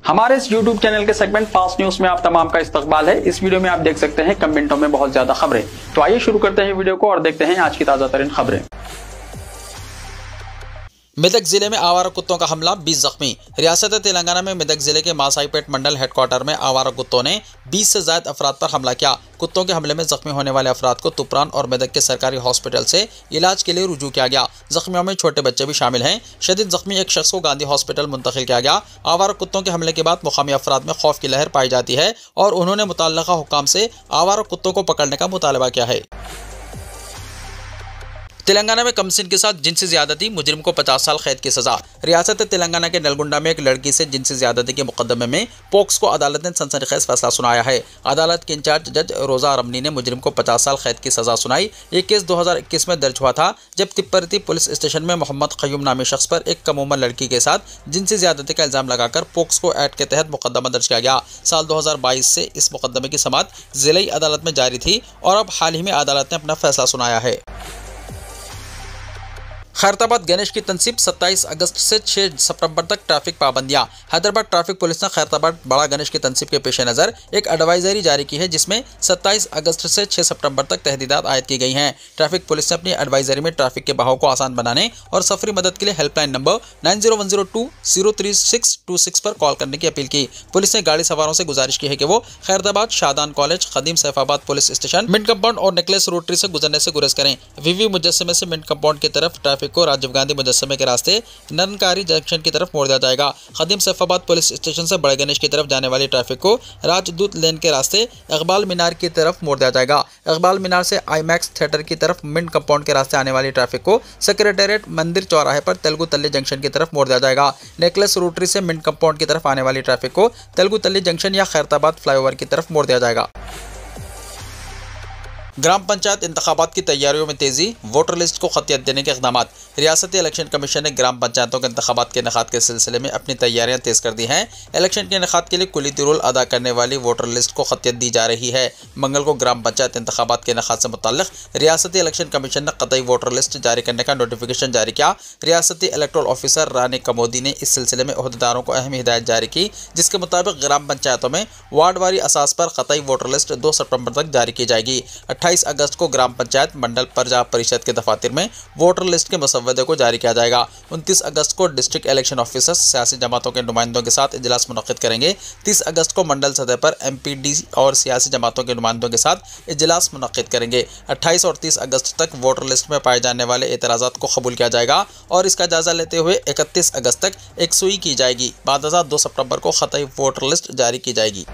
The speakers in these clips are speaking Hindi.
हमारे इस YouTube चैनल के सेगमेंट फास्ट न्यूज में आप तमाम का इस्तकबाल है। इस वीडियो में आप देख सकते हैं कम मिनटों में बहुत ज्यादा खबरें। तो आइए शुरू करते हैं वीडियो को और देखते हैं आज की ताजा तरीन खबरें। मेदक जिले में आवारा कुत्तों का हमला, 20 जख्मी। रियासत तेलंगाना में मेदक जिले के मासाईपेट मंडल हेडक्वार्टर में आवारा कुत्तों ने 20 से ज्यादा अफराद पर हमला किया। कुत्तों के हमले में जख्मी होने वाले अफराद को तुपरान और मेदक के सरकारी हॉस्पिटल से इलाज के लिए रुजू किया गया। जख्मियों में छोटे बच्चे भी शामिल हैं। शदीद जख्मी एक शख्स को गांधी हॉस्पिटल मुंतकिल किया गया। आवारा कुत्तों के हमले के बाद मुकामी अफराद में खौफ की लहर पाई जाती है और उन्होंने मुतल्लिका हुक्काम से आवारा कुत्तों को पकड़ने का मुतालबा किया है। तेलंगाना में कमसिन के साथ जिनसी ज्यादती, मुजरिम को 50 साल कैद की सजा। रियासत तेलंगाना के नलगुंडा में एक लड़की से जिनसी ज्यादती के मुकदमे में पोक्सो अदालत ने सनसनीखेज फैसला सुनाया है। अदालत के इंचार्ज जज रोजा रमनी ने मुजरिम को 50 साल कैद की सजा सुनाई। ये केस 2021 में दर्ज हुआ था, जब तिप्परती पुलिस स्टेशन में मोहम्मद क़य्यूम नामी शख्स पर एक कम उम्र लड़की के साथ जिनसी ज्यादती का इल्जाम लगाकर पोक्सो एक्ट के तहत मुकदमा दर्ज किया गया। साल 2022 से इस मुकदमे की समाअत जिलाई अदालत में जारी थी और अब हाल ही में अदालत ने अपना फैसला सुनाया है। खैरताबाद गणेश की तनसीब, 27 अगस्त से 6 सितंबर तक ट्रैफिक पाबंदियां। हैदराबाद ट्रैफिक पुलिस ने खैरताबाद बड़ा गणेश की तनसीब के पेश नज़र एक एडवाइजरी जारी की है, जिसमें 27 अगस्त से 6 सितंबर तक तहदीदात आयद की गई हैं। ट्रैफिक पुलिस ने अपनी एडवाइजरी में ट्रैफिक के बहाव को आसान बनाने और सफरी मदद के लिए हेल्पलाइन नंबर 9010203626 पर कॉल करने की अपील की। पुलिस ने गाड़ी सवारों से गुजारिश की है कि वो खैरताबाद, शादान कॉलेज, खदीम Saifabad police station, mint compound और नेकलेस रोटरी से गुजरने से गुरेज करें। वीवी मुजस्समे से मिंट कंपाउंड की तरफ ट्रैफिक को राजीव गांधी मुजस्समे के रास्ते नरनकारी जंक्शन की तरफ मोड़ दिया जाएगा। खदीम सैफाबाद पुलिस स्टेशन से बड़े गणेश की तरफ जाने वाली ट्रैफिक को राजदूत लेन के रास्ते इकबाल मीनार की तरफ मोड़ दिया जाएगा। इकबाल मीनार से आईमैक्स थिएटर की तरफ मिंट कंपाउंड के रास्ते आने वाली ट्रैफिक को सेक्रेटेरिएट मंदिर चौराहे पर तेलुगु तल्ली जंक्शन की तरफ मोड़ दिया जाएगा। नेकलेस रोटरी से मिंट कंपाउंड की तरफ आने वाली ट्रैफिक को तेलुगु तल्ली जंक्शन या खैरताबाद फ्लाईओवर की तरफ मोड़ दिया जाएगा। ग्राम पंचायत इंतखाबात की तैयारियों में तेजी, वोटर लिस्ट को खतियत देने के इक़दाम। रियासती इलेक्शन कमीशन ने ग्राम पंचायतों के इंतखाबात के इनेकाद के सिलसिले में अपनी तैयारियां तेज कर दी हैं। इलेक्शन के इनेकाद के लिए कुलीती रोल अदा करने वाली वोटर लिस्ट को खतियत दी जा रही है। मंगल को ग्राम पंचायत इंतखाबात के इनेकाद से मुताल्लिक़ रियासती इलेक्शन कमीशन ने कतई वोटर लिस्ट जारी करने का नोटिफिकेशन जारी किया। रियासती इलेक्टोरल ऑफिसर रानी कमोदी ने इस सिलसिले में ओहदेदारों को अहम हिदायत जारी की, जिसके मुताबिक ग्राम पंचायतों में वार्डवारी असास पर कतई वोटर लिस्ट 2 सितंबर तक जारी की जाएगी। 28 अगस्त को ग्राम पंचायत मंडल प्रजा परिषद के दफातर में वोटर लिस्ट के मसवदे को जारी किया जाएगा। 29 अगस्त को डिस्ट्रिक्ट इलेक्शन ऑफिसर्स सियासी जमातों के नुमाइंदों के साथ इजलास मुनक्किद करेंगे। 30 अगस्त को मंडल सतह पर MPD और सियासी जमातों के नुमाइंदों के साथ इजलास मुनक्किद करेंगे। 28 और 30 अगस्त तक वोटर लिस्ट में पाए जाने वाले एतराज़ात को कबूल किया जाएगा और इसका जायजा लेते हुए 31 अगस्त तक एकसुई की जाएगी। बाद 2 सितंबर को खतई वोटर लिस्ट जारी की जाएगी।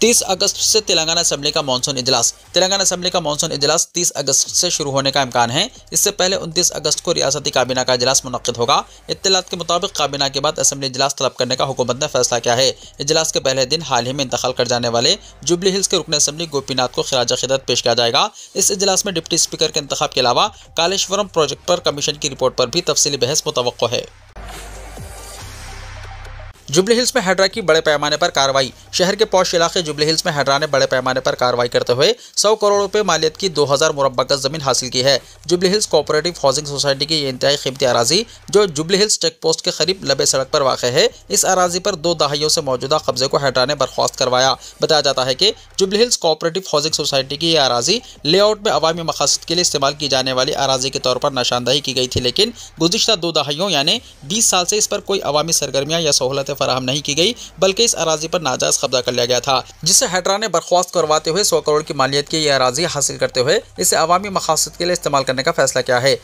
30 अगस्त से तेलंगाना असेंबली का मानसून इजलास। तेलंगाना असेंबली का मानसून इजलास 30 अगस्त से शुरू होने का इम्कान है। इससे पहले 29 अगस्त को रियासती काबीना का इजलास मुनक्किद होगा। इत्तलात के मुताबिक काबीना के बाद असेंबली इजलास तलब करने का हुकूमत ने फैसला किया है। इजलास के पहले दिन हाल ही में इंतकाल कर जाने वाले जुबली हिल्स के रुकन असेंबली गोपीनाथ को खिराज अकीदत पेश किया जाएगा। इस इजलास में डिप्टी स्पीकर के इंतखाब के अलावा कालेश्वरम प्रोजेक्ट पर कमीशन की रिपोर्ट पर भी तफसीली बहस मुतवक्को है। जुबली हिल्स में हैड्रा की बड़े पैमाने पर कार्रवाई। शहर के पौश इलाके जुबली हिल्स में हैड्रा ने बड़े पैमाने पर कार्रवाई करते हुए 100 करोड़ रुपए मालियत की 2000 मुरब्बा गज जमीन हासिल की है। Jubilee hills cooperative housing society की ये इंतहाई कीमती अराजी, जो जुबली हिल्स चेक पोस्ट के करीब लबे सड़क पर वाक़ है, इस अराजी पर 2 दहाइयों से मौजूदा कब्जे को हैड्रा ने बर्खास्त करवाया। बताया जाता है कि jubilee hills cooperative housing society की यह अराजी लेआउट में अवामी मकासद के लिए इस्तेमाल की जाने वाली अराजी के तौर पर निशानदही की गई थी, लेकिन गुज़िश्ता 2 दहाइयों यानी 20 साल से इस पर कोई अवामी सरगर्मियाँ या सहूलतें फराहम नहीं की गई, बल्कि इस अराजी पर नाजायज कब्जा कर लिया गया था, जिसे हैड्रा ने बर्खास्त करवाते हुए 100 करोड़ की मालियत की यह अराजी हासिल करते हुए इसे अवामी मकासद के लिए इस्तेमाल करने का फैसला किया है।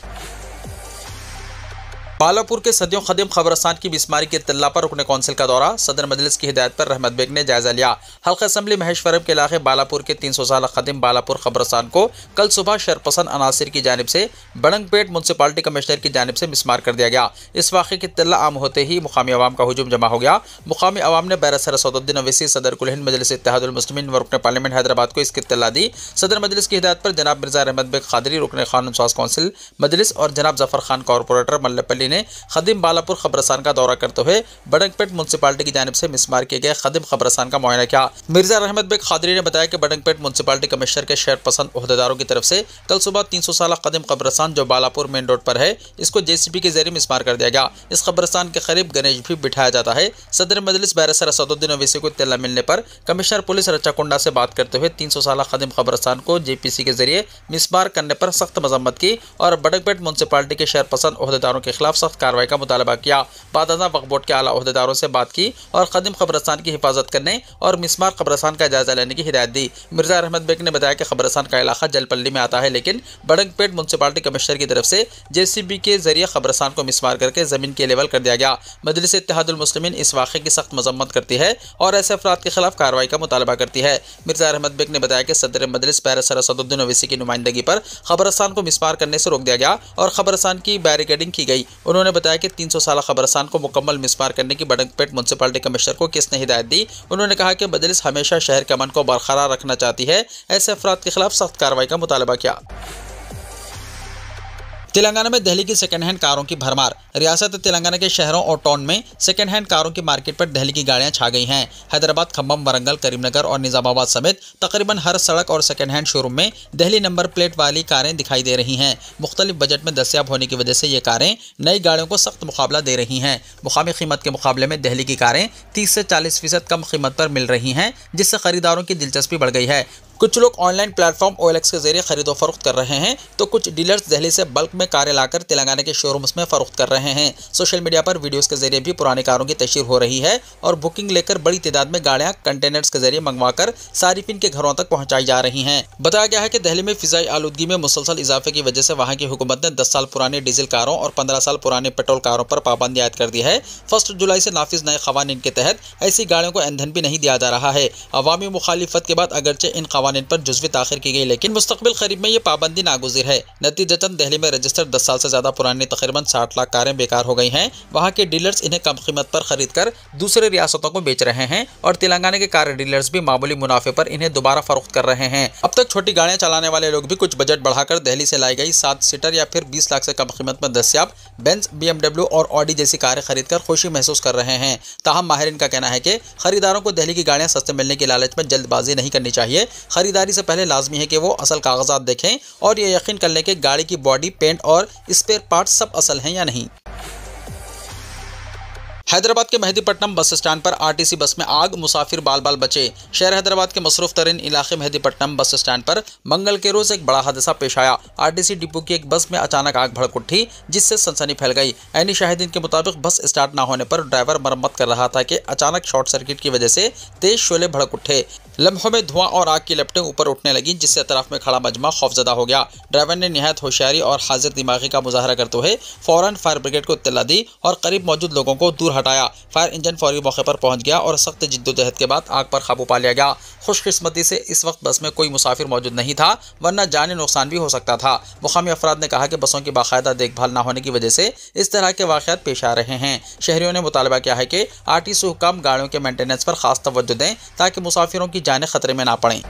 बालापुर के सदियों खदीम खबरस्तान की बिस्मारी की इत्तला पर रुकने कौंसिल का दौरा। सदर मजलिस की हिदायत पर रहमत बेग ने जायजा लिया। हल्का असम्बली महेश्वरम के इलाके बालापुर के 300 साल खदीम बालापुर खबरस्तान को कल सुबह शरपसंद अनासिर की जानिब से बड़ंगपेट म्यूनसिपालिटी कमिश्नर की जानिब से मिसमार कर दिया गया। इस वाक़े की इत्तला आम होते ही मुकामी अवाम का हुजूम जमा हो गया। मुकामी अवाम ने बैरसर सऊदुद्दीन अवैसी, सदर कुल हिंद मजलिस इत्तेहादुल मुस्लिमीन व रुकन पार्लियामेंट हैदराबाद को इसकी इत्तला दी। सदर मजलिस की हिदायत पर जनाब मिर्जा रहमत बेग कादरी, रुकन कानून साज कौंसिल मजलिस और जनाब जफर खान कॉरपोरेटर मल्लपल्ली ने खदीम बालापुर खबरस्तान का दौरा करते हुए बडंगपेट म्युनिसिपालिटी की जानिब से मिसमार किए गए खदीम खबरस्तान का मुआयना किया। मिर्जा रहमत बेग खादरी ने बताया कि बडंगपेट म्युनिसिपालिटी कमिश्नर के शहर पसंद ओहदेदारों की तरफ से कल सुबह 300 साल खदीम खबरस्तान जो बालापुर मेन रोड पर है, इसको जेसीबी के जरिए मिसमार कर दिया गया। इस खबरस्तान के करीब गणेश भी बिठाया जाता है। सदर मजलिस बैरिस्टर असदुद्दीन ओवैसी को इत्तला मिलने पर कमिश्नर पुलिस रच्चाकुंडा से बात करते हुए 300 साल खदीम खबरस्तान को जेपीसी के जरिए मिसमार करने पर सख्त मजम्मत की और बडंगपेट म्युनिसिपालिटी के शहर पसंद ओहदेदारों के खिलाफ सख्त कार्रवाई का मुतालबा किया। बाद वक्फ बोर्ड के आला ओहदेदारों से बात की और खदीम खबरस्तान की हिफाजत करने और मिसमार खबरस्तान का जायजा लेने की हिदायत दी। मिर्जा रहमत बेग ने बताया कि खबरस्तान का इलाका जलपल्ली में आता है, लेकिन बडंगपेट म्युनिसिपालिटी कमिश्नर की तरफ से जेसीबी के जरिए खबरस्तान को मिसमार करके जमीन के लेवल कर दिया गया। मजलिस इत्तेहादुल मुस्लिमीन इस वाक़े की सख्त मजम्मत करती है और ऐसे अफराद के खिलाफ कार्रवाई का मुतालबा करती है। मिर्जा रहमत बेग ने बताया कि सदर मजलिस बैरिस्टर असदुद्दीन ओवैसी की नुमाइंदगी पर खबरस्तान को मिसमार करने से रोक दिया गया और खबरस्तान की बैरिकेडिंग की गई। उन्होंने बताया कि 300 साल खबरस्तान को मुकम्मल मिसमार करने की बडंगपेट म्युनिसिपालिटी कमिश्नर को किसने हिदायत दी। उन्होंने कहा कि मजलिस हमेशा शहर के अमन को बरकरार रखना चाहती है। ऐसे अफराद के खिलाफ सख्त कार्रवाई का मुतालबा किया। तेलंगाना में दिल्ली की सेकंड हैंड कारों की भरमार। रियासत तेलंगाना के शहरों और टाउन में सेकंड हैंड कारों की मार्केट पर दिल्ली की गाड़ियां छा गई हैं। हैदराबाद, खम्बम, वरंगल, करीमनगर और निजामाबाद समेत तकरीबन हर सड़क और सेकंड हैंड शोरूम में दिल्ली नंबर प्लेट वाली कारें दिखाई दे रही हैं। मुख्तलिफ बजट में दस्तयाब होने की वजह से ये कारें नई गाड़ियों को सख्त मुकाबला दे रही हैं। मुकामी कीमत के मुकाबले में दिल्ली की कारें 30 से 40% कम कीमत पर मिल रही हैं, जिससे खरीदारों की दिलचस्पी बढ़ गई है। कुछ लोग ऑनलाइन प्लेटफॉर्म OLX के जरिए खरीदो फरोख्त कर रहे हैं, तो कुछ डीलर्स दिल्ली से बल्क में कारें लाकर तेलंगाना के शोरूम्स में फरोख्त कर रहे हैं। सोशल मीडिया पर वीडियोस के जरिए भी पुरानी कारों की तशहीर हो रही है और बुकिंग लेकर बड़ी तादाद में गाड़ियां कंटेनर्स के जरिए मंगवाकर सारिफिन के घरों तक पहुंचाई जा रही हैं। बताया गया है कि दिल्ली में फिजाई आलूदगी में मुसलसल इजाफे की वजह से वहां की हुकूमत ने 10 साल पुरानी डीजल कारों और 15 साल पुराने पेट्रोल कारों पर पाबंदी आयद कर दी है। 1 जुलाई से नाफिज नए कवानीन के तहत ऐसी गाड़ियों को ईंधन भी नहीं दिया जा रहा है। अवामी मुखालिफत के बाद अगरचे इन कवानीन पर जुज़वी ताख़ीर की गई, लेकिन मुस्तक़बिल करीब में ये पाबंदी नागुज़िर है। नतीजतन दिल्ली में रजिस्टर्ड 10 साल से ज़्यादा पुरानी तकरीबन 60 लाख कारें बेकार हो गई हैं। वहाँ के डीलर्स इन्हें कम कीमत पर खरीद कर दूसरे रियासतों को बेच रहे हैं और तेलंगाना के कार डीलर्स भी मामूली मुनाफे पर इन्हें दोबारा फरोख्त कर रहे हैं। अब तक छोटी गाड़ियाँ चलाने वाले लोग भी कुछ बजट बढ़ाकर दिल्ली से लाई गई 7 सीटर या फिर 20 लाख से कम कीमत में दस्तयाब बेंज, BMW और ऑडी जैसी कारें खरीदकर खुशी महसूस कर रहे हैं। ताहम माहिरीन का कहना है कि खरीदारों को दिल्ली की गाड़ियाँ सस्ते मिलने की लालच में जल्दबाजी नहीं करनी चाहिए। खरीदारी से पहले लाजमी है कि वो असल कागजात देखें और ये यकीन कर लें कि गाड़ी की बॉडी, पेंट और स्पेयर पार्ट्स सब असल हैं या नहीं। हैदराबाद के मेहदीपट्टनम बस स्टैंड पर आरटीसी बस में आग, मुसाफिर बाल बाल बचे। शहर हैदराबाद के मसरूफ तरीन इलाके मेहदीपट्टनम बस स्टैंड पर मंगल के रोज एक बड़ा हादसा पेश आया। आरटीसी डिपो की एक बस में अचानक आग भड़क उठी, जिससे सनसनी फैल गई। ऐनी शाहिदीन के मुताबिक बस स्टार्ट न होने पर ड्राइवर मरम्मत कर रहा था कि अचानक शॉर्ट सर्किट की वजह से तेज शोले भड़क उठे। लम्हों में धुआं और आग की लपटें ऊपर उठने लगी, जिससे अतराफ में खड़ा मजमा खौफजदा हो गया। ड्राइवर ने निहायत होशियारी और हाजिर दिमागी का मुजाहरा करते हुए फौरन फायर ब्रिगेड को इत्तला दी और करीब मौजूद लोगों को दूर हटाया। फायर इंजन फौरी मौके पर पहुंच गया और सख्त जिद्दोजहद के बाद आग पर काबू पा लिया गया। खुशकिस्मती से इस वक्त बस में कोई मुसाफिर मौजूद नहीं था, वरना जानी नुकसान भी हो सकता था। मुकामी अफराद ने कहा कि बसों की बाकायदा देखभाल न होने की वजह से इस तरह के वाक़यात पेश आ रहे हैं। शहरियों ने मुतालबा किया है कि आरटीसी हुक्काम गाड़ियों के मेंटेनेंस पर खास तवज्जो दें ताकि मुसाफिरों की जानें खतरे में ना पड़ें।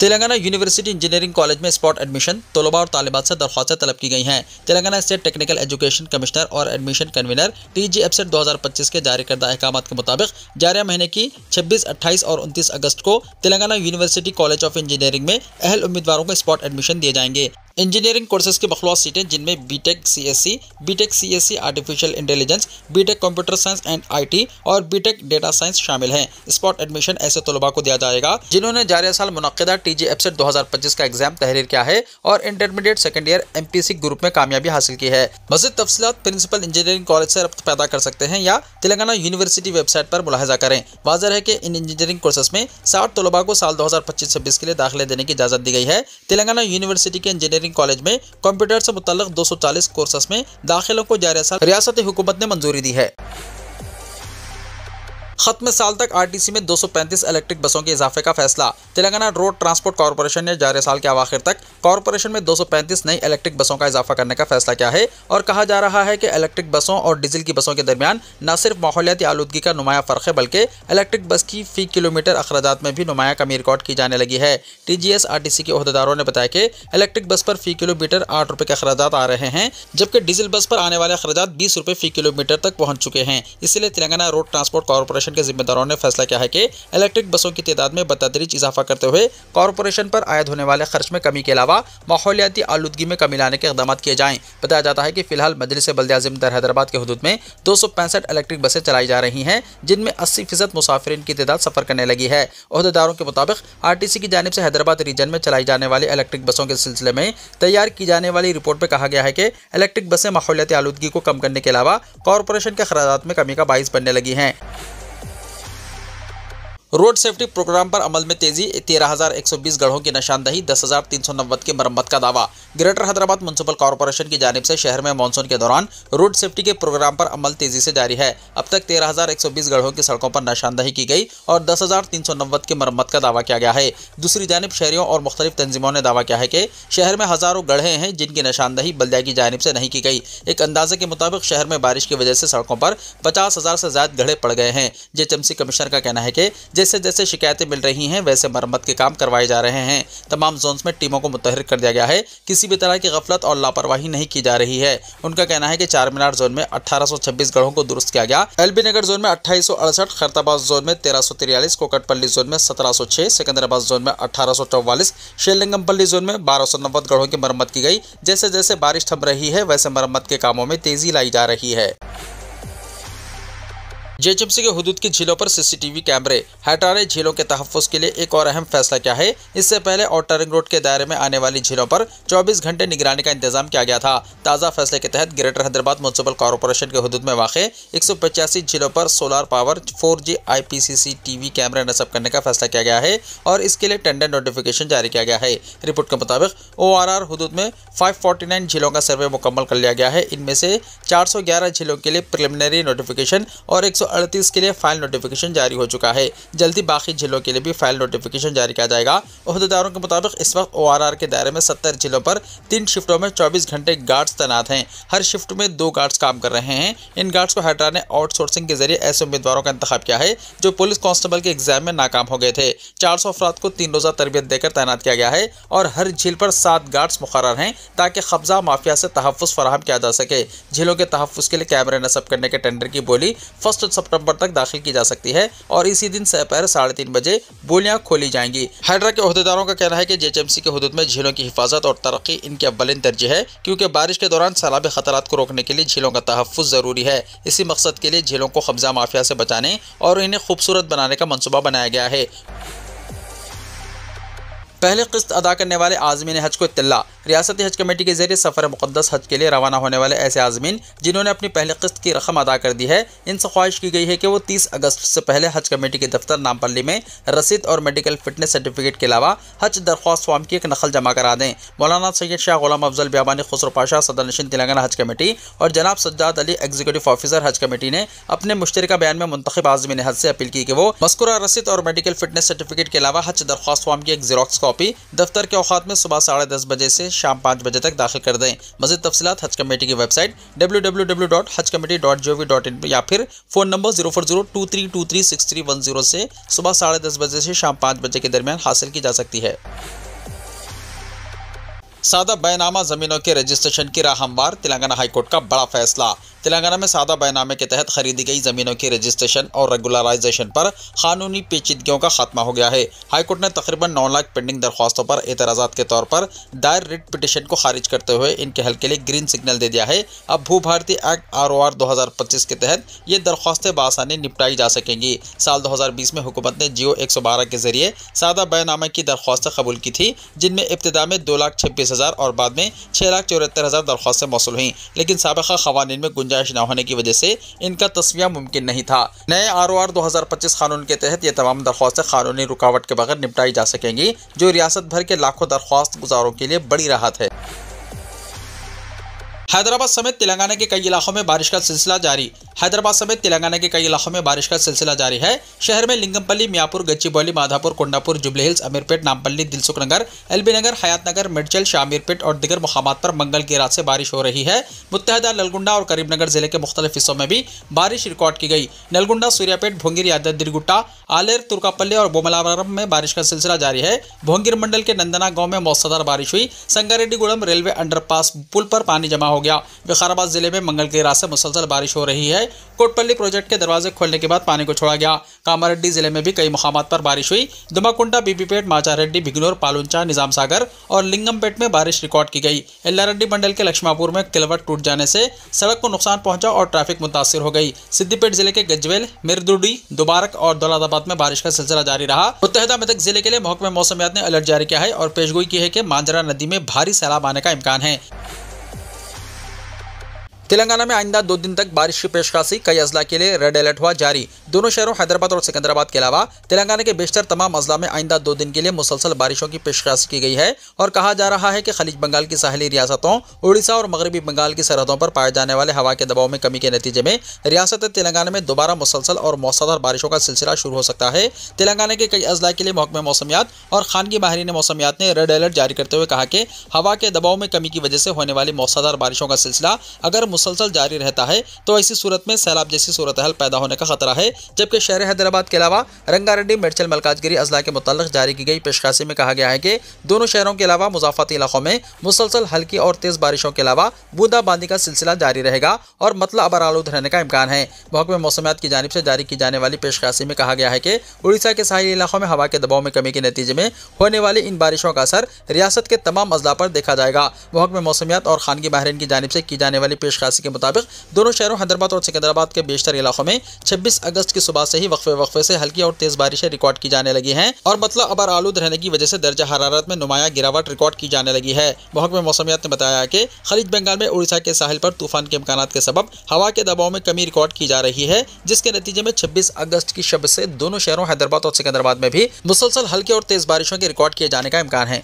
तेलंगाना यूनिवर्सिटी इंजीनियरिंग कॉलेज में स्पॉट एडमिशन, तलबा और तालिबात से दरख्वास्तें तलब की गई हैं। Telangana state technical education commissioner और एडमिशन कन्वीनर TG एफसेट 2025 के जारी करदा अहकामात के मुताबिक जारिया महीने की 26, 28 और 29 अगस्त को Telangana university college of engineering में अहल उम्मीदवारों को स्पॉट एडमिशन दिए जाएंगे। इंजीनियरिंग कोर्सेज की मखलूत सीटें, जिनमें B Tech CSC artificial intelligence, B Tech computer science and IT और बीटेक डेटा साइंस शामिल हैं। स्पॉट एडमिशन ऐसे तलबा को दिया जाएगा जिन्होंने जारिया साल मुनक्किदा TG एफसेट 2025 का एग्जाम तहरीर किया है और intermediate second year MPC group में कामयाबी हासिल की है। मज़ीद तफसीलात प्रिंसिपल इंजीनियरिंग कॉलेज से रब्त पैदा कर सकते हैं या तेलंगाना यूनिवर्सिटी वेबसाइट पर मुलाहिजा करें। वाज़ेह है कि इन इंजीनियरिंग कोर्सेज में 60 तलबा को साल 2025-26 के लिए दाखिले देने की इजाज़त दी गई है। तेलंगाना यूनिवर्सिटी के इंजीनियरिंग कॉलेज में कंप्यूटर से मुतल्लिक 240 कोर्सेस में दाखिलों को जारिया साल रियासती हुकूमत ने मंजूरी दी है। खत्म साल तक आरटीसी में 235 इलेक्ट्रिक बसों के इजाफे का फैसला। तेलंगाना रोड ट्रांसपोर्ट कॉर्पोरेशन ने जारी साल के अवाखिर तक कॉर्पोरेशन में 235 नई इलेक्ट्रिक बसों का इजाफा करने का फैसला किया है और कहा जा रहा है कि इलेक्ट्रिक बसों और डीजल की बसों के दरमियान न सिर्फ माहौलियाती आलूदगी का नुमाया फर्क है बल्कि इलेक्ट्रिक बस की फी किलोमीटर अखराजात में भी नुमाया कमी रिकॉर्ड की जाने लगी है। टीजीएस आरटीसी के ओहदेदारों ने बताया कि इलेक्ट्रिक बस पर फी किलोमीटर 8 रुपये के अखराजात आ रहे हैं, जबकि डीजल बस पर आने वाले अखराजात 20 रुपये फी किलोमीटर तक पहुंच चुके हैं। इसलिए तेलंगाना रोड ट्रांसपोर्ट कॉर्पोरेशन के जिम्मेदारों ने फैसला किया है कि इलेक्ट्रिक बसों की तादाद में बतदरीज इजाफा करते हुए कॉर्पोरेशन पर आयद होने वाले खर्च में कमी के अलावा माहौलियाती आलूदगी में कमी लाने के इक़दाम किए जाएं। बताया जाता है कि फिलहाल मजलिस बल्दियाज़िमदार हैदराबाद के हुदूद में 265 इलेक्ट्रिक बसें चलाई जा रही हैं, जिनमें 80% मुसाफिरीन की तादाद सफर करने लगी है। ओहदेदारों के मुताबिक आरटीसी की जानिब से हैदराबाद रीजन में चलाई जाने वाली इलेक्ट्रिक बसों के सिलसिले में तैयार की जाने वाली रिपोर्ट में कहा गया है कि इलेक्ट्रिक बसें माहौलियाती आलूदगी को कम करने के अलावा कॉर्पोरेशन के अखराजात में कमी का बाइस बनने लगी हैं। रोड सेफ्टी प्रोग्राम पर अमल में तेजी, 13,120 गढ़ों की निशानदही, 10,390 की मरम्मत का दावा। ग्रेटर हैदराबाद म्युनिसिपल कॉर्पोरेशन की जानिब से शहर में मानसून के दौरान रोड सेफ्टी के प्रोग्राम पर अमल तेजी से जारी है। अब तक 13,120 गढ़ों की सड़कों पर निशानदही की गई और 10,390 की मरम्मत का दावा किया गया है। दूसरी जानिब शहरियों और मुख्तलिफ तंजीमों ने दावा किया है कि शहर में हज़ारों गढ़े हैं जिनकी निशानदही बल्दिया की जानिब से नहीं की गई। एक अंदाजे के मुताबिक शहर में बारिश की वजह से सड़कों पर 50,000 से ज्यादा गढ़े पड़ गए हैं। जेएचएमसी कमिश्नर का कहना है कि जैसे जैसे शिकायतें मिल रही हैं वैसे मरम्मत के काम करवाए जा रहे हैं। तमाम जोन्स में टीमों को मुतहर्रिक कर दिया गया है, किसी भी तरह की गफलत और लापरवाही नहीं की जा रही है। उनका कहना है कि चार मीनार जोन में 1826 गढ़ों को दुरुस्त किया गया, एलबी नगर जोन में 2868, खैरताबाद जोन में 1343, कोकटपल्ली जोन में 1706, सिकंदराबाद जोन में 1844, शेरलिंगमपल्ली जोन में 1290 गढ़ों की मरम्मत की गई। जैसे जैसे बारिश थम रही है वैसे मरम्मत के कामों में तेजी लाई जा रही है। जेएचएमसी के हुदूद की झीलों पर सीसीटीवी कैमरे, हैटराने झीलों के तहफ़्फ़ुज़ के लिए एक और अहम फैसला क्या है। इससे पहले आउटर रिंग रोड के दायरे में आने वाली झीलों पर 24 घंटे निगरानी का इंतजाम किया गया था। ताज़ा फैसले के तहत ग्रेटर हैदराबाद म्युनिसिपल कॉर्पोरेशन के हुदूद में वाक़ 185 झीलों पर सोलर पावर 4G IPCC कैमरे नस्ब करने का फैसला किया गया है और इसके लिए टेंडर नोटिफिकेशन जारी किया गया है। रिपोर्ट के मुताबिक ORR हुदूद में 549 झीलों का सर्वे मुकम्मल कर लिया गया है। इनमें से 411 झीलों के लिए प्रिलिमिनरी नोटिफिकेशन और 138 के लिए फाइल नोटिफिकेशन जारी हो चुका है। जल्दी बाकी झीलों के लिए भी फाइल नोटिफिकेशन जारी किया जाएगा। ओहदेदारों के मुताबिक इस वक्त ORR के दायरे में 70 झीलों पर 3 शिफ्टों में 24 घंटे गार्ड्स तैनात हैं। हर शिफ्ट में 2 गार्ड्स काम कर रहे हैं। इन गार्ड्स को हैटरा ने आउटसोर्सिंग के जरिए ऐसे उम्मीदवारों का इंतखाब किया है जो पुलिस कांस्टेबल के एग्जाम में नाकाम हो गए थे। 400 अफराद को 3 रोज़ा तरबियत देकर तैनात किया गया है और हर झील पर 7 गार्ड्स मुकर्रर हैं ताकि कब्जा माफिया से तहफ़्फ़ुज़ फराहम किया जा सके। झीलों के तहफ़्फ़ुज़ के लिए कैमरे नस्ब करने के टेंडर की बोली 1 सितंबर तक दाखिल की जा सकती है और इसी दिन दोपहर 3:30 बजे बोलियां खोली जाएंगी। हैदरा के ओहदेदारों का कहना है कि जेएचएमसी के हुदूद में झीलों की हिफाजत और तरक्की इनके अव्वलिन तरजीह है, क्योंकि बारिश के दौरान सैलाबी खतरात को रोकने के लिए झीलों का तहफ़्फ़ुज़ ज़रूरी है। इसी मकसद के लिए झीलों को कब्जा माफिया से बचाने और इन्हें खूबसूरत बनाने का मंसूबा बनाया गया है। पहले किस्त अदा करने वाले आज़मीन हज को इत्तला। रियासती हज कमेटी के जरिए सफ़र मुक़द्दस हज के लिए रवाना होने वाले ऐसे आज़मीन जिन्होंने अपनी पहली किस्त की रकम अदा कर दी है, इनसे ख्वाहिश की गई है कि वो 30 अगस्त से पहले हज कमेटी के दफ्तर नामपल्ली में रसीद और मेडिकल फिटनेस सर्टिफिकेट के अलावा हज दरख्वास्त फॉर्म की एक नकल जमा करा दें। मौलाना सैयद शाह गुलाम अफजल बियाबानी खुसरो पाशा सदर नशीन तेलंगाना हज कमेटी और जनाब सज्जाद अली एग्जीक्यूटिव ऑफिसर हज कमेटी ने अपने मुश्तरका बयान में मुंतखब आज़मीन हज से अपील की कि वो मज़कूरा रसीद और मेडिकल फिटनेस सर्टिफिकेट के अलावा हज दरख्वास्त फॉर्म की एक ज़ेरॉक्स कॉपी दफ्तर के औकात में सुबह 10:30 बजे से शाम 5 बजे तक दाखिल कर दें। मज़ीद तफसीलात हज कमेटी की वेबसाइट www.hajcommittee.gov.in या फिर फ़ोन नंबर 04023236310 से सुबह 10:30 बजे से शाम 5 बजे के दरमियान हासिल की जा सकती है। सादा बैनामा ज़मीनों के रजिस्ट्रेशन की राह हमवार, तेलंगाना हाईकोर्ट का बड़ा फैसला। तेलंगाना में सादा बैनामे के तहत खरीदी गई ज़मीनों की रजिस्ट्रेशन और रेगुलराइजेशन पर कानूनी पेचीदगियों का खात्मा हो गया है। हाईकोर्ट ने तकरीबन 9 लाख पेंडिंग दरख्वास्तों पर एतराज़ात के तौर पर दायर रिट पिटिशन को खारिज करते हुए इनके हल के लिए ग्रीन सिग्नल दे दिया है। अब भू भारती एक्ट ROR 2025 के तहत ये दरख्वास्तें बआसानी निपटाई जा सकेंगी। साल 2020 में हुकूमत ने जियो 112 के जरिए सादा बैनामे की दरख्वास्तें कबूल की थी, जिनमें इब्तिदा में 2,26,000 और बाद में 6,74,000 दरख्वास्तें मौसूल हुई, लेकिन साबिक़ा क़वानीन में गुंजाइश न होने की वजह से इनका तस्विया मुमकिन नहीं था। नए ROR 2025 कानून के तहत ये तमाम दरख्वास्तें कानूनी रुकावट के बगैर निपटाई जा सकेंगी, जो रियासत भर के लाखों दरख्वास्त गुजारों के लिए बड़ी राहत है। हैदराबाद समेत तेलंगाना के कई इलाकों में बारिश का सिलसिला जारी। हैदराबाद समेत तेलंगाना के कई इलाकों में बारिश का सिलसिला जारी है। शहर में लिंगमपल्ली, मियापुर, गच्चीबौली, माधापुर, कोंडापुर, जुबली हिल्स, अमीरपेट, नामपल्ली, दिलसुख नगर, एलबी नगर, हयात नगर, मिर्चल, शामीरपेट और दिगर मुकामात पर मंगल की रात से बारिश हो रही है। मुत्तहदा, नलगुंडा और करीमनगर जिले के मुख्तलिफ हिस्सों में भी बारिश रिकॉर्ड की गई। नलगुंडा, सूर्यापेट, भोंगिर, यादगिरिगुट्टा, आलेर, तुर्कापल्ली और बोमलावरम में बारिश का सिलसिला जारी है। भोंगिर मंडल के नंदना गांव में मौसलाधार बारिश हुई। संगारेड्डीगुड़म रेलवे अंडरपास पुल पर पानी जमा हो गया। विकाराबाद जिले में मंगल की रात से मुसलसल बारिश हो रही है। कोटपल्ली प्रोजेक्ट के दरवाजे खोलने के बाद पानी को छोड़ा गया। कामारेड्डी जिले में भी कई मुकामात पर बारिश हुई। दुमाकुंटा, बीबीपेट, माचारेड्डी, भिगनूर, पालुंचा, निजाम सागर और लिंगमपेट में बारिश रिकॉर्ड की गई। एल्लारेड्डी मंडल के लक्ष्मापुर में किलवट टूट जाने से सड़क को नुकसान पहुंचा और ट्रैफिक मुतासिर हो गई। सिद्दीपेट जिले के गजवेल, मिर्दुडी, दुबारक और दौलताबाद में बारिश का सिलसिला जारी रहा। मुत्तहदा मेदक जिले के लिए महकमे मौसमियात ने अलर्ट जारी किया है और पेशगोई की है कि मांजरा नदी में भारी सैलाब आने का इम्कान है। तेलंगाना में आइंदा 2 दिन तक बारिश की पेशकशी, कई अजला के लिए रेड अलर्ट हुआ जारी। दोनों शहरों हैदराबाद और सिकंदराबाद के अलावा तेलंगाना के बेशतर तमाम अजला में आइंदा 2 दिन के लिए मुसलसल बारिशों की पेशकशी की गई है और कहा जा रहा है कि खलीज बंगाल की साहली रियासतों, उड़ीसा और मगरबी बंगाल की सरहदों पर पाए जाने वाले हवा के दबाव में कमी के नतीजे में रियासत तेलंगाना में दोबारा मुसलसल और मौसलाधार बारिशों का सिलसिला शुरू हो सकता है। तेलंगाना के कई अजला के लिए महकमे मौसमियात और खानगी माहिरीन मौसमियात ने रेड अलर्ट जारी करते हुए कहा कि हवा के दबाव में कमी की वजह से होने वाली मौसलाधार बारिशों का सिलसिला अगर मुसलसल जारी रहता है तो ऐसी सूरत में सैलाब जैसी सूरत हाल पैदा होने का खतरा है। जबकि शहर हैदराबाद के अलावा रंगारेड्डी, मिर्चल, मलकाजगिरी अजला के मुताल्लिक जारी की गई पेशकशी में कहा गया है कि दोनों शहरों के अलावा मुजाफाती इलाकों में मुसलसल हल्की और तेज बारिशों के अलावा बूंदाबांदी का सिलसिला जारी रहेगा और मतला अबर आलूद रहने का इम्कान है। महकमे मौसमियात की जानिब से जारी की जाने वाली पेशकशी में कहा गया है कि उड़ीसा के साहिली इलाकों में हवा के दबाव में कमी के नतीजे में होने वाली इन बारिशों का असर रियासत के तमाम अजला पर देखा जाएगा। महकमे मौसमियात और खानगी माहिरीन की जानिब से की जाने वाली पेशकशी के मुताबिक दोनों शहरों हैदराबाद और सिकंदराबाद के बेशतर इलाकों में 26 अगस्त की सुबह से ही वक्फे से हल्की और तेज बारिशें रिकॉर्ड की जाने लगी हैं और मतलब अबर आलूद रहने की वजह से दर्जा हरारत में नुमायां गिरावट रिकॉर्ड की जाने लगी है। महकमे मौसमियात ने बताया कि खलीज बंगाल में उड़ीसा के साहिल पर तूफान के इम्कानात के सबब हवा के दबाव में कमी रिकॉर्ड की जा रही है, जिसके नतीजे में 26 अगस्त की शब से दोनों शहरों हैदराबाद और सिकंदराबाद में भी मुसलसल हल्के और तेज बारिशों के रिकॉर्ड किए जाने का इम्कान है।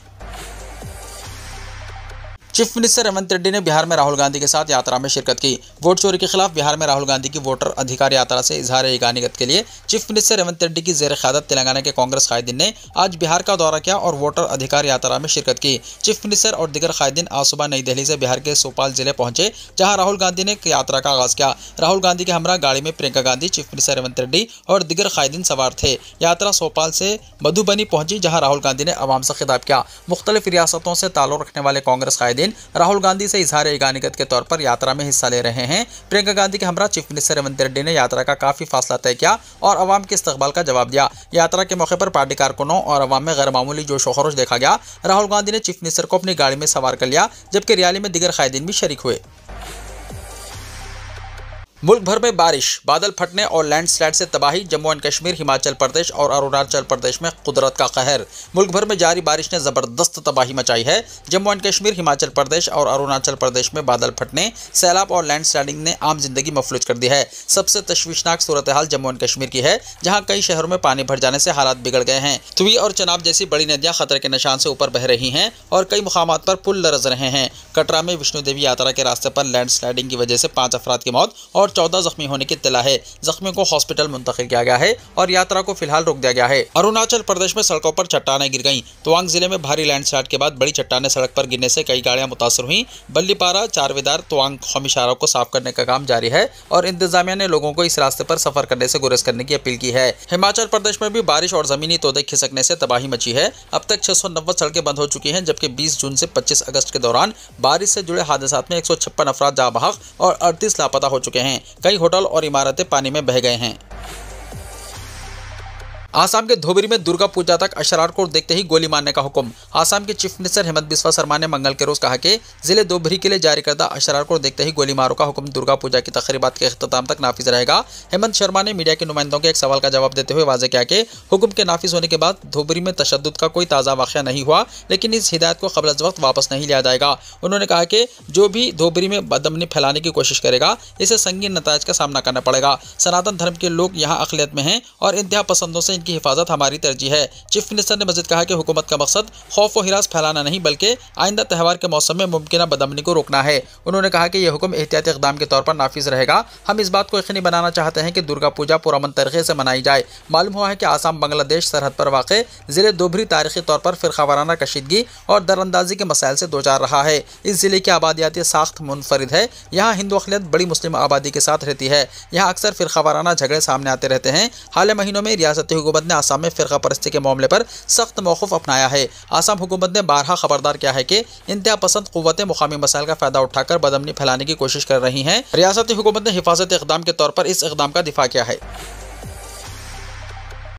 चीफ मिनिस्टर रेवंत रेड्डी ने बिहार में राहुल गांधी के साथ यात्रा में शिरकत की। वोट चोरी के खिलाफ बिहार में राहुल गांधी की वोटर अधिकार यात्रा से इजहार यगानियत के लिए चीफ मिनिस्टर रेवंत रेड्डी की जेर क़यादत तेलंगाना के कांग्रेस कायदीन ने आज बिहार का दौरा किया और वोटर अधिकार यात्रा में शिरकत की। चीफ मिनिस्टर और दीगर कायदीन आज सुबह नई दिल्ली से बिहार के सोपाल जिले पहुंचे, जहाँ राहुल गांधी ने यात्रा का आगाज किया। राहुल गांधी के हमरा गाड़ी में प्रियंका गांधी, चीफ मिनिस्टर रेवंत रेड्डी और दीगर कायदीन सवार थे। यात्रा सोपाल से मधुबनी पहुंची, जहाँ राहुल गांधी ने अवाम से खिताब किया। मुख्तलिफ रियासतों से ताल्लुक रखने वाले कांग्रेस कायदीन राहुल गांधी से इजहार यगानियत के तौर पर यात्रा में हिस्सा ले रहे हैं। प्रियंका गांधी के हमरा चीफ मिनिस्टर रेवंत रेड्डी ने यात्रा का काफी फासला तय किया और अवाम के इस्तकबाल का जवाब दिया। यात्रा के मौके पर पार्टी कारकुनों और अवाम में गैर मामूली जोश व खरोश देखा गया। राहुल गांधी ने चीफ मिनिस्टर को अपनी गाड़ी में सवार कर लिया, जबकि रैली में दीगर कायदीन भी शरीक हुए। मुल्क भर में बारिश, बादल फटने और लैंडस्लाइड से तबाही। जम्मू एंड कश्मीर, हिमाचल प्रदेश और अरुणाचल प्रदेश में कुदरत का कहर। मुल्क भर में जारी बारिश ने जबरदस्त तबाही मचाई है। जम्मू एंड कश्मीर, हिमाचल प्रदेश और अरुणाचल प्रदेश में बादल फटने, सैलाब और लैंडस्लाइडिंग ने आम जिंदगी मफलूज कर दी है। सबसे तशवीशनाक सूरत हाल जम्मू एंड कश्मीर की है, जहाँ कई शहरों में पानी भर जाने से हालात बिगड़ गए हैं। तुवी और चनाब जैसी बड़ी नदियां खतरे के निशान से ऊपर बह रही हैं और कई मुकामात पर पुल लरज रहे हैं। कटरा में विष्णु देवी यात्रा के रास्ते पर लैंडस्लाइडिंग की वजह से 5 अफराद की मौत और 14 जख्मी होने की इत्तला है। जख्मियों को हॉस्पिटल मुंतकिल किया गया है और यात्रा को फिलहाल रोक दिया गया है। अरुणाचल प्रदेश में सड़कों पर चट्टानें गिर गईं। तवांग जिले में भारी लैंडस्लाइड के बाद बड़ी चट्टानें सड़क पर गिरने से कई गाड़ियां मुतासर हुई। बल्लीपारा, चारविदार, तवांग कौमी शाहराह को साफ करने का काम जारी है और इंतजामिया ने लोगों को इस रास्ते पर सफर करने से गुरेज करने की अपील की है। हिमाचल प्रदेश में भी बारिश और जमीनी तोदे खिसकने से तबाही मची है। अब तक 690 सड़कें बंद हो चुकी हैं, जबकि 20 जून से 25 अगस्त के दौरान बारिश से जुड़े हादसात में 156 अफराद जाँ बहक और 38 लापता हो चुके हैं। कई होटल और इमारतें पानी में बह गए हैं। आसाम के धोबरी में दुर्गा पूजा तक अशरार को देखते ही गोली मारने का हुक्म। आसाम के चीफ मिनिस्टर हेमंत बिस्वा शर्मा ने मंगल के रोज कहा कि जिले धोबरी के लिए जारी करदा अशरार को देखते ही गोली मारो का हुक्म दुर्गा पूजा की तकरीबात के अख्ताम तक नाफिज रहेगा। हेमंत शर्मा ने मीडिया के नुमाइंदों के एक सवाल का जवाब देते हुए वाज़ेह किया कि हुक्म के नाफिज होने के बाद धोबरी में तशद्दुद का कोई ताज़ा वाक़या नहीं हुआ, लेकिन इस हिदायत को क़ब्ल अज़ वक्त वापस नहीं लिया जाएगा। उन्होंने कहा कि जो भी धोबरी में बदअमनी फैलाने की कोशिश करेगा, इसे संगीन नतायज का सामना करना पड़ेगा। सनातन धर्म के लोग यहाँ अक़लियत में हैं और इंतहा पसंदों से इनकी की हिफाजत हमारी तरजीह है। चीफ मिनिस्टर ने मजीद कहा कि हुकूमत का मकसद खौफ व हिरास फैलाना नहीं बल्कि आइंदा त्यौहार के मौसम में मुमकिन बदअमनी को रोकना है। उन्होंने कहा कि यह हुक्म एहतियाती इक़दाम के तौर पर नाफिज रहेगा। हम इस बात को यकीनी बनाना चाहते हैं कि दुर्गा पूजा पुरअमन तरीके से मनाई जाए। मालूम हुआ है कि आसाम बांग्लादेश सरहद पर वाक़ ज़िले दोभरी तारीखी तौर पर फ़िरक़ावाराना कशीदगी और दरअंदाजी के मसाइल से दोचार रहा है। इस ज़िले की आबादियाती साख्त मुनफरिद है। यहाँ हिंदू अक़लियत बड़ी मुस्लिम आबादी के साथ रहती है। यहाँ अक्सर फ़िरक़ावाराना झगड़े सामने आते रहते हैं। हाल महीनों में रियासती हुकूमत ने आसाम में फ़िरक़ा परस्ती के मामले पर सख्त मौक़िफ़ अपनाया है। आसाम हुकूमत ने बारहा खबरदार किया है कि इंतहा पसंद क़ुव्वतें मुक़ामी मसाइल का फ़ायदा उठाकर बदअमनी फैलाने की कोशिश कर रही हैं। रियासती हुकूमत ने हिफाजती इक़दाम के तौर पर इस इक़दाम का दिफा किया है।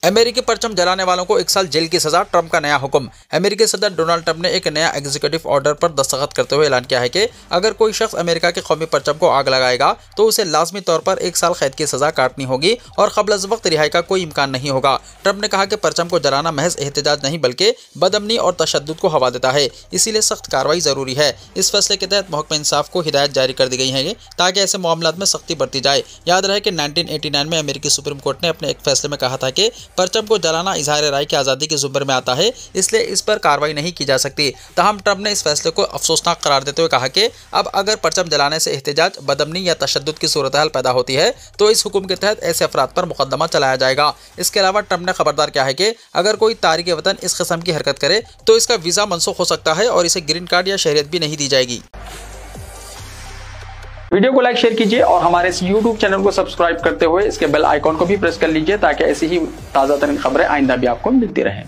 अमेरिकी परचम जलाने वालों को 1 साल जेल की सजा, ट्रंप का नया हुक्म। अमेरिकी सदर डोनाल्ड ट्रंप ने एक नया एग्जीक्यूटिव ऑर्डर पर दस्तखत करते हुए ऐलान किया है कि अगर कोई शख्स अमेरिका के कौमी परचम को आग लगाएगा तो उसे लाजमी तौर पर 1 साल कैद की सजा काटनी होगी और क़ब्ल वक्त रिहाई का कोई इम्कान नहीं होगा। ट्रंप ने कहा कि परचम को जलाना महज एहतजाज नहीं बल्कि बदअमनी और तशद्दुद को हवा देता है, इसीलिए सख्त कार्रवाई ज़रूरी है। इस फैसले के तहत महकमा इंसाफ को हिदायत जारी कर दी गई है ताकि ऐसे मामलों में सख्ती बरती जाए। याद रहे कि 1989 में अमेरिकी सुप्रीम कोर्ट ने अपने एक फैसले में कहा था कि परचम को जलाना इजहार राय की आज़ादी के ज़ुम्र में आता है, इसलिए इस पर कार्रवाई नहीं की जा सकती। तहम ट्रंप ने इस फैसले को अफसोसनाक करार देते हुए कहा कि अब अगर परचम जलाने से एहतजाज, बदअमनी या तशद्दुद की सूरत हाल पैदा होती है तो इस हुक्म के तहत ऐसे अफराद पर मुकदमा चलाया जाएगा। इसके अलावा ट्रंप ने खबरदार किया है कि अगर कोई तारिक वतन इस किस्म की हरकत करे तो इसका वीज़ा मनसूख हो सकता है और इसे ग्रीन कार्ड या शहरियत भी नहीं दी जाएगी। वीडियो को लाइक शेयर कीजिए और हमारे इस YouTube चैनल को सब्सक्राइब करते हुए इसके बेल आइकॉन को भी प्रेस कर लीजिए ताकि ऐसी ही ताज़ा तरीन खबरें आइंदा भी आपको मिलती रहें।